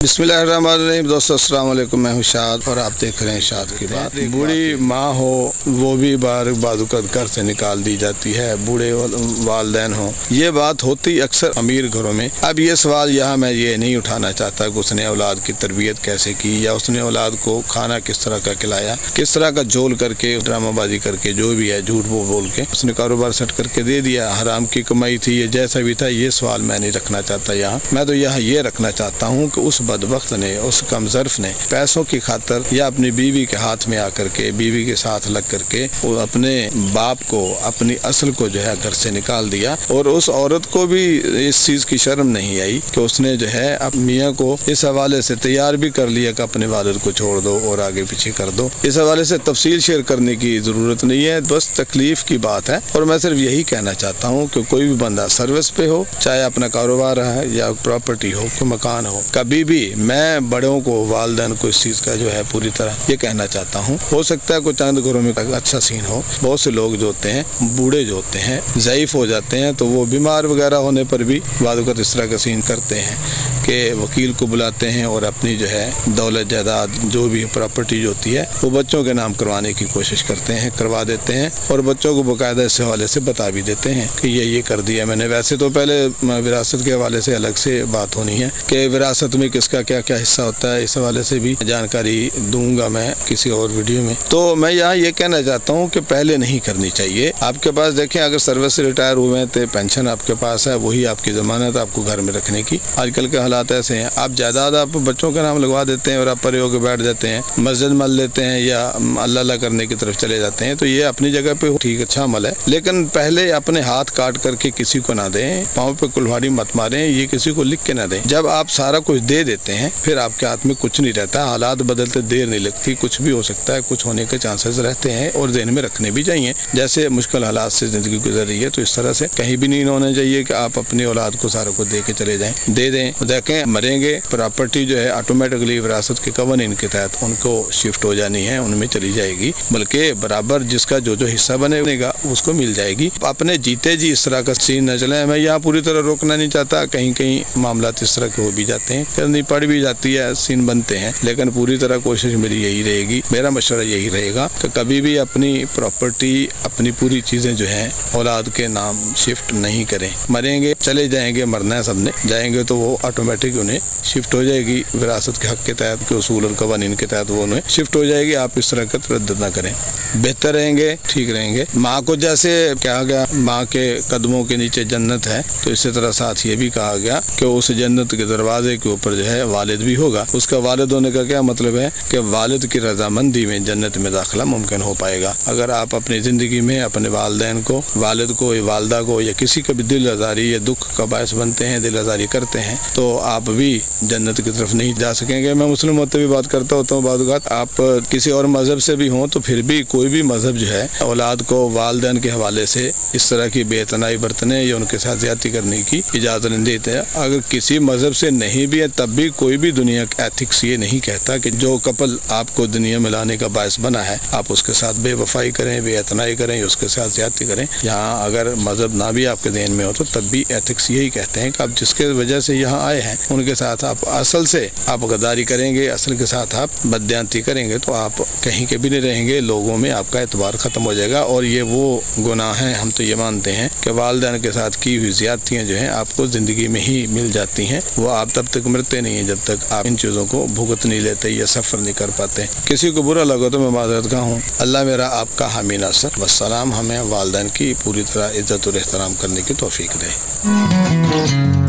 बिस्मिल्लाहिर्रहमानिर्रहीम। दोस्तों अस्सलाम वालेकुम, मैं हूं शाद और आप देख रहे हैं शाद की बात। बूढ़ी माँ हो वो भी बाज़-औक़ात घर से निकाल दी जाती है, बूढ़े वालिदैन हों, ये बात होती अक्सर अमीर घरों में। अब ये सवाल यहाँ मैं ये नहीं उठाना चाहता कि उसने औलाद की तरबियत कैसे की या उसने औलाद को खाना किस तरह का खिलाया, किस तरह का जोल करके ड्रामाबाजी करके जो भी है झूठ वो बोल के उसने कारोबार सेट करके दे दिया, हराम की कमाई थी, ये जैसा भी था। ये सवाल मैं नहीं रखना चाहता यहाँ। मैं तो यहाँ ये रखना चाहता हूँ कि उस बदबख्त ने, उस कमज़र्फ ने पैसों की खातर या अपनी बीवी के हाथ में आकर के, बीवी के साथ लग करके वो अपने बाप को, अपनी असल को जो है घर से निकाल दिया। और उस औरत को भी इस चीज़ की शर्म नहीं आई कि उसने जो है अपने मियाँ को इस हवाले से तैयार भी कर लिया कि अपने वालिद को छोड़ दो और आगे पीछे कर दो। इस हवाले से तफसील शेयर करने की ज़रूरत नहीं है, बस तकलीफ की बात है। और मैं सिर्फ यही कहना चाहता हूँ कि कोई भी बंदा सर्विस पे हो, चाहे अपना कारोबार है या प्रॉपर्टी हो, कोई मकान हो, कभी भी मैं बड़ों को, वालिदैन को इस चीज़ का जो है पूरी तरह ये कहना चाहता हूँ। हो सकता है कोई चंद घरों में अच्छा सीन हो, बहुत से लोग जो होते हैं, बूढ़े जो होते हैं, ज़ईफ़ हो जाते हैं, तो वो बीमार वगैरह होने पर भी बाज़-औक़ात इस तरह का सीन करते हैं कि वकील को बुलाते हैं और अपनी जो है दौलत जायदाद जो भी प्रॉपर्टी जो होती है वो बच्चों के नाम करवाने की कोशिश करते हैं, करवा देते हैं और बच्चों को बाकायदा इस हवाले से बता भी देते हैं कि ये कर दिया मैंने। वैसे तो पहले विरासत के हवाले से अलग से बात होनी है कि विरासत में किसका क्या क्या हिस्सा होता है, इस हवाले से भी जानकारी दूंगा मैं किसी और वीडियो में। तो मैं यहाँ ये कहना चाहता हूँ कि पहले नहीं करनी चाहिए। आपके पास देखें, अगर सर्विस से रिटायर हुए हैं तो पेंशन आपके पास है, वही आपकी ज़मानत आपको घर में रखने की। आजकल के हालात ऐसे हैं, आप जायदाद आप बच्चों के नाम लगवा देते हैं और आप परे होकर बैठ जाते हैं, मस्जिद मल लेते हैं या अल्लाह करने की तरफ चले जाते हैं। तो ये अपनी जगह पे ठीक अच्छा अमल है, लेकिन पहले अपने हाथ काट करके किसी को ना दें, पाँव पे कुल्हाड़ी मत मारें, ये किसी को लिख के ना दें। जब आप सारा कुछ दे देते हैं फिर आपके हाथ में कुछ नहीं रहता। हालात बदलते देर नहीं लगती, कुछ भी हो सकता है, कुछ होने के चांसेस रहते हैं और ध्यान में रखने भी चाहिए। जैसे मुश्किल हालात से ज़िंदगी गुजर रही है तो इस तरह से कहीं भी नहीं होना चाहिए कि आप अपनी औलाद को सारा कुछ दे के चले जाएं। दे दें, देखें मरेंगे, प्रॉपर्टी जो है ऑटोमेटिकली विरासत के कवानीन के तहत उनको शिफ्ट हो जानी है, उनमें चली जाएगी, बल्कि बराबर जिसका जो जो हिस्सा बनेगा उसको मिल जाएगी। अपने जीते जी इस तरह का सीन न चले। मैं यहाँ पूरी तरह रोकना नहीं चाहता, कहीं कहीं मामला इस तरह के हो भी जाते हैं, करनी पड़ भी जाती है, सीन बनते हैं, लेकिन पूरी तरह कोशिश मेरी यही रहेगी, मेरा मशवरा यही रहेगा कि कभी भी अपनी प्रॉपर्टी, अपनी पूरी चीज़ें जो हैं औलाद के नाम शिफ्ट नहीं करें। मरेंगे, चले जाएंगे, मरना है सबने, जाएंगे तो वो ऑटोमेटिक उन्हें शिफ्ट हो जाएगी, विरासत के हक के तहत के उसूल और कवानीन के तहत वो उन्हें शिफ्ट हो जाएगी। आप इस तरह का तरद्दुद ना करें, बेहतर रहेंगे, ठीक रहेंगे। माँ को जैसे कहा गया माँ के कदमों के नीचे जन्नत है, तो इसी तरह साथ ये भी कहा गया कि उस जन्नत के दरवाजे के ऊपर जो है वालिद भी होगा। उसका वालिद होने का क्या मतलब है कि वालिद की रजामंदी में जन्नत में दाखिला मुमकिन हो पाएगा। अगर आप अपनी ज़िंदगी में अपने वालिदैन को, वालिद को, वालदा को या किसी का भी दिल आज़ारी या दुख का बायस बनते हैं, दिल आज़ारी करते हैं, तो आप भी जन्नत की तरफ नहीं जा सकेंगे। मैं मुस्लिम होते भी बात करता होता हूँ, बात आप किसी और मज़हब से भी हों तो फिर भी कोई भी मज़हब जो है औलाद को वालिदैन के हवाले से इस तरह की बेतनाई बरतने या उनके साथ ज़्यादती करने की इजाज़त नहीं देते हैं। अगर किसी मज़हब से नहीं भी है तब भी कोई भी दुनिया का एथिक्स ये नहीं कहता कि जो कपल आपको दुनिया में लाने का बायस बना है आप उसके साथ बेवफाई करें, बेअतनाई करें, उसके साथ ज़्यादती करें। यहाँ अगर मज़हब ना भी आपके ज़हन में हो तो तब भी एथिक्स यही कहते हैं कि आप जिसके वजह से यहाँ आए हैं उनके साथ आप असल से आप गद्दारी करेंगे, असल के साथ आप बददियानती करेंगे तो आप कहीं के भी नहीं रहेंगे, लोगों में आपका एतबार ख़त्म हो जाएगा। और ये वो गुनाह हैं, हम तो ये मानते हैं कि वालिदैन के साथ की हुई ज़्यादतियाँ जो हैं आपको ज़िंदगी में ही मिल जाती हैं, वो आप तब तक मरते नहीं हैं जब तक आप इन चीज़ों को भुगत नहीं लेते या सफ़र नहीं कर पाते। किसी को बुरा लगा तो मैं माज़रत का हूँ। अल्लाह मेरा आपका हामी नासर वस्सलाम। हमें वालिदैन की पूरी तरह इज़्ज़त और एहतराम करने की तौफ़ीक दे।